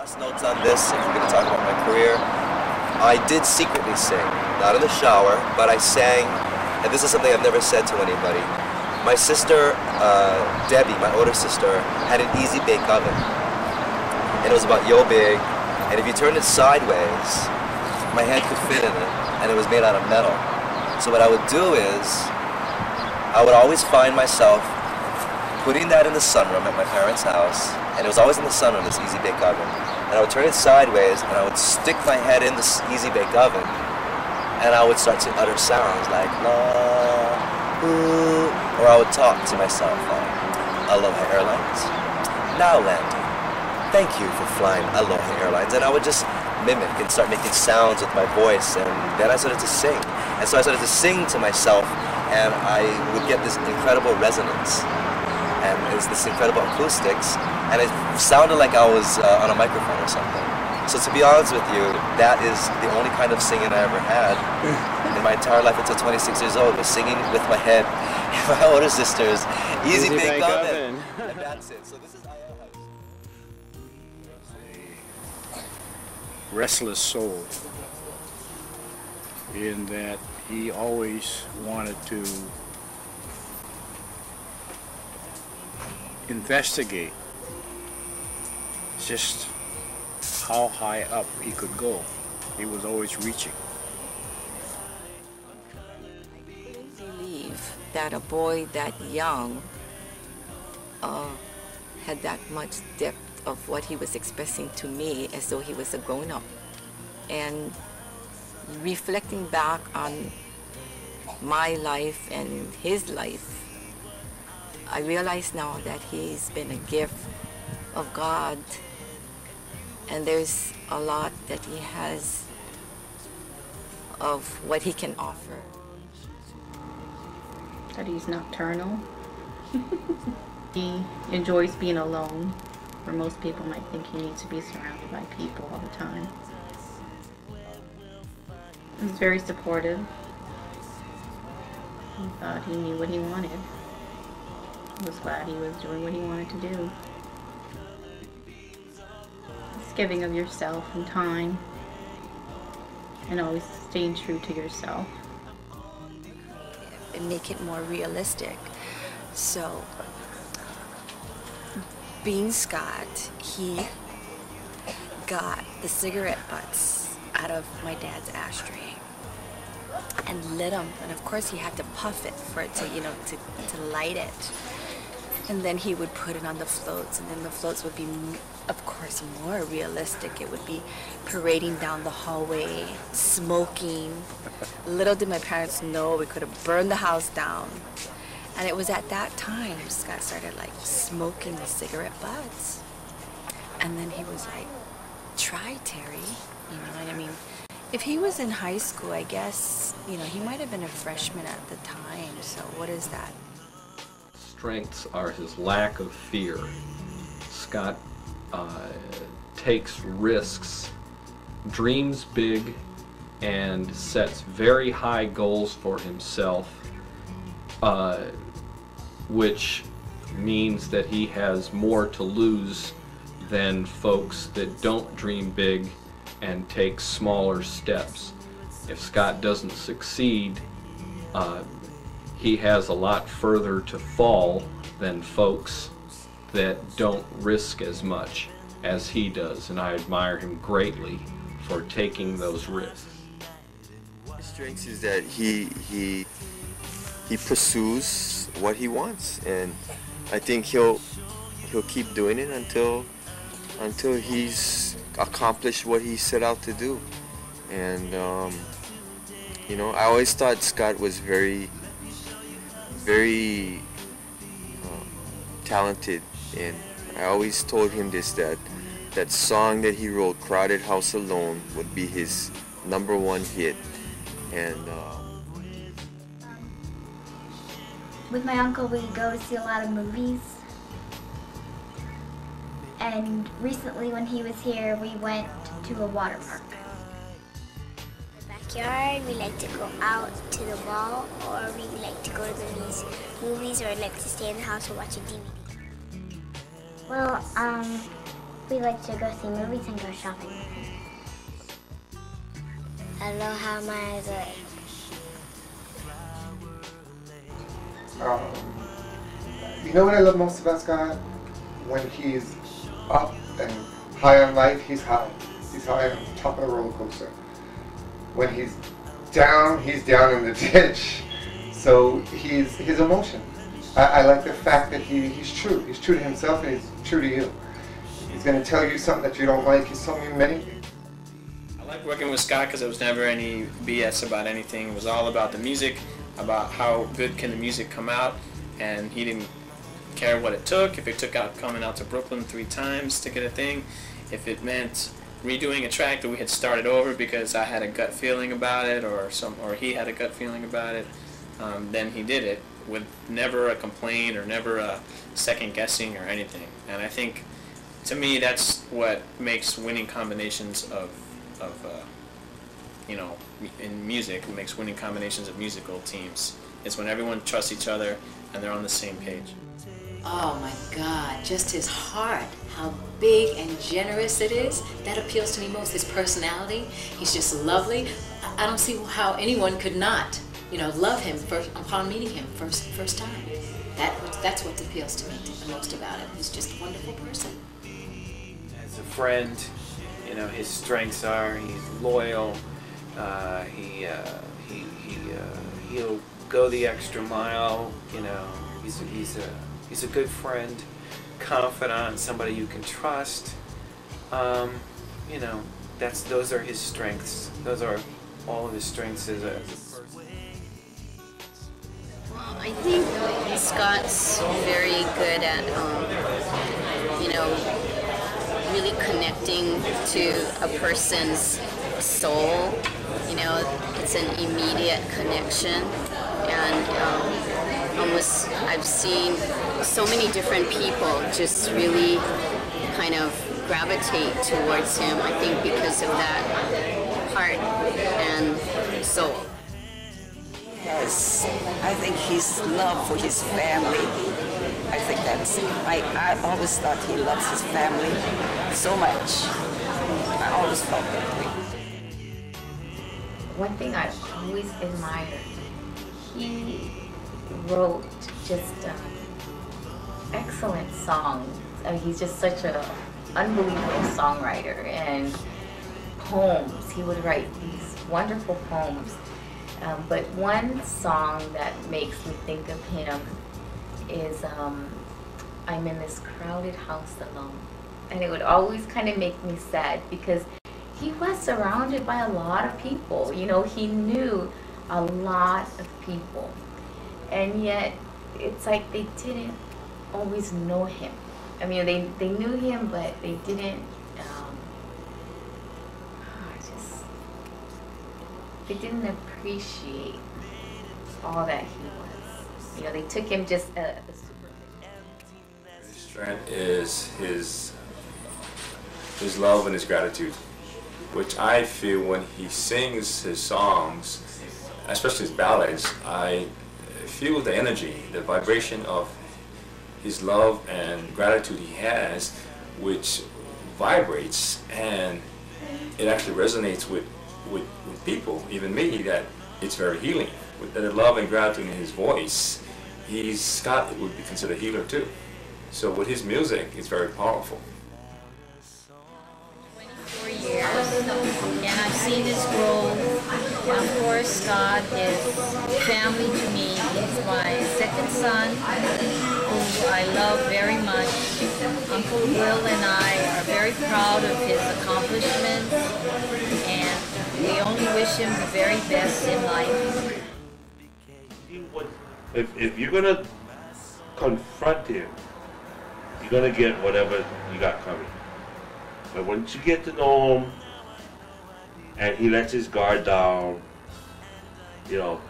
last notes on this, if we're going to talk about my career, I did secretly sing, not in the shower, but I sang, and this is something I've never said to anybody. My sister, Debbie, my older sister, had an easy bake oven, and it was about yo big, and if you turned it sideways, my hand could fit in it, and it was made out of metal. So what I would do is, I would always find myself putting that in the sunroom at my parents' house, and it was always in the sunroom, this easy bake oven. And I would turn it sideways, and I would stick my head in this easy bake oven, and I would start to utter sounds like la, ooh, or I would talk to myself like, Aloha Airlines, now landing. Thank you for flying Aloha Airlines. And I would just mimic and start making sounds with my voice, and then I started to sing. And so I started to sing to myself, and I would get this incredible resonance, and it's this incredible acoustics, and it sounded like I was on a microphone or something. So to be honest with you, that is the only kind of singing I ever had in my entire life until 26 years old, was singing with my head and my older sister's easy bake oven. And that's it. So this is restless soul, in that he always wanted to investigate just how high up he could go. He was always reaching. I couldn't believe that a boy that young had that much depth of what he was expressing to me, as though he was a grown-up. And reflecting back on my life and his life, I realize now that he's been a gift of God, and there's a lot that he has of what he can offer. That he's nocturnal. He enjoys being alone, where most people might think he needs to be surrounded by people all the time. He's very supportive. He thought he knew what he wanted. I was glad he was doing what he wanted to do. It's giving of yourself and time, and always staying true to yourself. And make it more realistic. So, being Scott, he got the cigarette butts out of my dad's ashtray and lit them, and of course he had to puff it for it to, you know, to light it. And then he would put it on the floats, and then the floats would be, of course, more realistic. It would be parading down the hallway, smoking. Little did my parents know we could have burned the house down. And it was at that time Scott started like smoking the cigarette butts. And then he was like, try, Terry. You know what I mean? If he was in high school, I guess, you know, he might have been a freshman at the time. So what is that? Strengths are his lack of fear. Scott takes risks, dreams big, and sets very high goals for himself, which means that he has more to lose than folks that don't dream big and take smaller steps. If Scott doesn't succeed, he has a lot further to fall than folks that don't risk as much as he does, and I admire him greatly for taking those risks. His strength is that he pursues what he wants, and I think he'll keep doing it until he's accomplished what he set out to do. And you know, I always thought Scott was very talented, and I always told him this, that song that he wrote, Crowded House Alone, would be his #1 hit. And with my uncle we go to see a lot of movies, and recently when he was here we went to a water park. Backyard, we like to go out to the mall, or we like to go to these movies, or like to stay in the house and watch a DVD. Well, We like to go see movies and go shopping. Aloha Maizai. You know what I love most about Scott? When he's up and high on life, he's high. He's high on top of the roller coaster. When he's down in the ditch. So he's his emotion. I like the fact that he's true. He's true to himself and he's true to you. He's going to tell you something that you don't like. He's told me many things. I like working with Scott because there was never any BS about anything. It was all about the music, about how good can the music come out, and he didn't care what it took. If it took out coming out to Brooklyn 3 times to get a thing, if it meant redoing a track that we had started over because I had a gut feeling about it, or he had a gut feeling about it, then he did it with never a complaint or never a second guessing or anything. And I think, to me, that's what makes winning combinations of you know, in music, it makes winning combinations of musical teams. It's when everyone trusts each other and they're on the same page. Oh my God, just his heart, how big and generous it is. That appeals to me most, his personality. He's just lovely. I don't see how anyone could not, you know, love him upon meeting him first time. That's what appeals to me the most about him. He's just a wonderful person. As a friend, you know, his strengths are he's loyal. He'll go the extra mile. You know, he's a good friend, confidant, somebody you can trust. You know, those are his strengths. Those are all of his strengths as a person. Well, I think Scott's very good at, you know, really connecting to a person's soul. You know, it's an immediate connection, and almost I've seen so many different people just really kind of gravitate towards him, I think, because of that heart and soul. Yes, I think his love for his family, I think that's, I always thought he loves his family so much. I always felt that way. One thing I always admired, he wrote just excellent songs. I mean, he's just such an unbelievable songwriter, and poems. He would write these wonderful poems. But one song that makes me think of him is I'm in this crowded house alone. And it would always kind of make me sad because he was surrounded by a lot of people. You know, he knew a lot of people. And yet, it's like they didn't always know him. I mean, they knew him, but they didn't, they didn't appreciate all that he was. You know, they took him just as a superman. His strength is his love and his gratitude, which I feel when he sings his songs, especially his ballads, I feel the energy, the vibration of his love and gratitude he has, which vibrates, and it actually resonates with people, even me, that it's very healing. With the love and gratitude in his voice, Scott would be considered a healer too. So with his music, it's very powerful. 24 years, and I've seen his growth. Of course, Scott is family to me. He's my second son, who I love very much. Uncle Will and I are very proud of his accomplishments, and we only wish him the very best in life. If you're going to confront him, you're going to get whatever you got coming. But once you get to know him, and he lets his guard down, you know,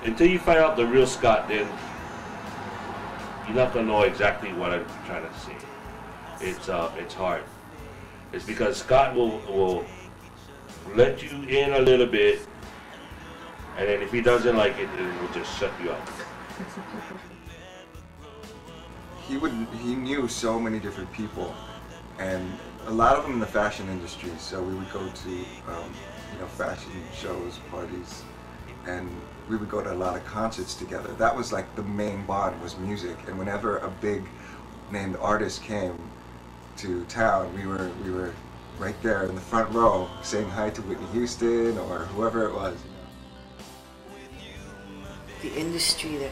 until you find out the real Scott, then you're not going to know exactly what I'm trying to say. It's hard. It's because Scott will let you in a little bit, and then if he doesn't like it, then he'll just shut you up. he knew so many different people, and a lot of them in the fashion industry. So we would go to fashion shows, parties, and we would go to a lot of concerts together. That was like the main bond, was music. And whenever a big named artist came to town, we were right there in the front row saying hi to Whitney Houston or whoever it was. The industry that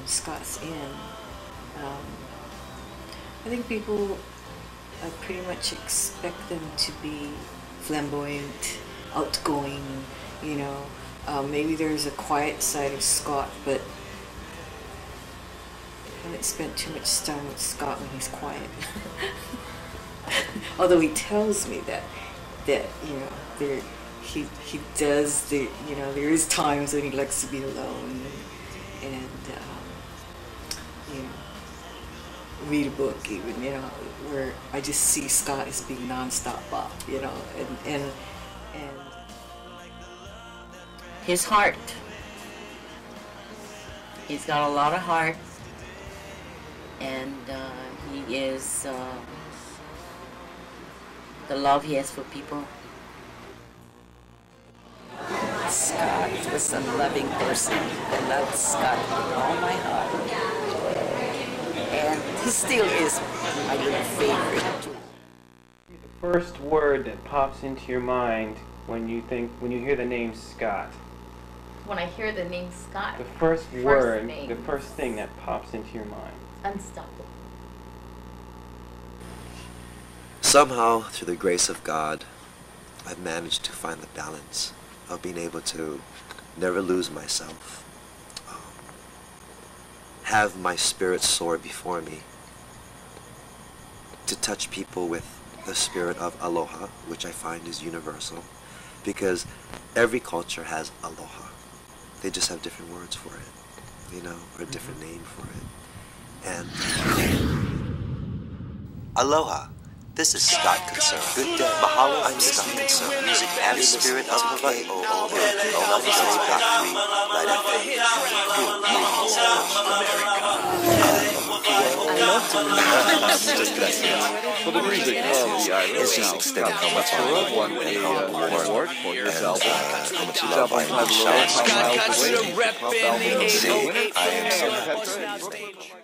Scott's in, I think people pretty much expect them to be flamboyant, outgoing, maybe there's a quiet side of Scott, but I haven't spent too much time with Scott when he's quiet. Although he tells me that he does there is times when he likes to be alone and read a book even, where I just see Scott as being non-stop up, and his heart. He's got a lot of heart, and he is the love he has for people. Scott was a loving person. I loved Scott with all my heart. And he still is my little favorite. The first word that pops into your mind when you hear the name Scott. When I hear the name Scott, the first word, the first thing that pops into your mind. Unstoppable. Somehow, through the grace of God, I've managed to find the balance of being able to never lose myself, have my spirit soar before me, to touch people with the spirit of aloha, which I find is universal, because every culture has aloha. They just have different words for it, or a different name for it. And aloha. This is Scott Katsura. Good day. Mahalo, I'm Scott Katsura. Music and the spirit of Hawaii. For the music of the island, it's just extended Katsura won an award for his album. How much love I am. Scott Katsura I am so happy.